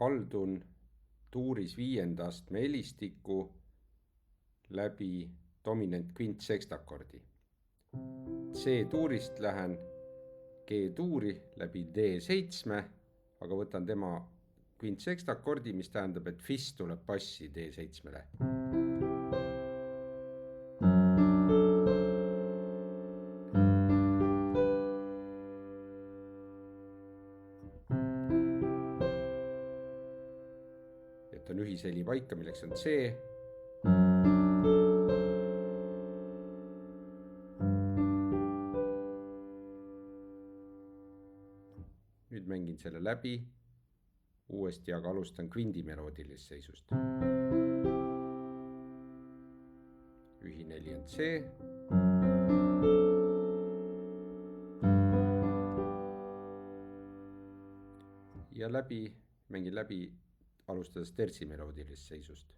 kaldun tuuris 5. astme helistiku läbi dominant kvintsekstakordi. C-tuurist lähen G-tuuri läbi D7, aga võtan tema kvintsekstakordi, mis tähendab, et fis tuleb bassi D7-le. Jätan ühisheli paika, milleks on C. Nüüd mängin selle läbi uuesti, aga alustan kvindimeloodilist seisust. Ühineli on C. Ja mängin läbi alustades tertsimeloodilist seisust.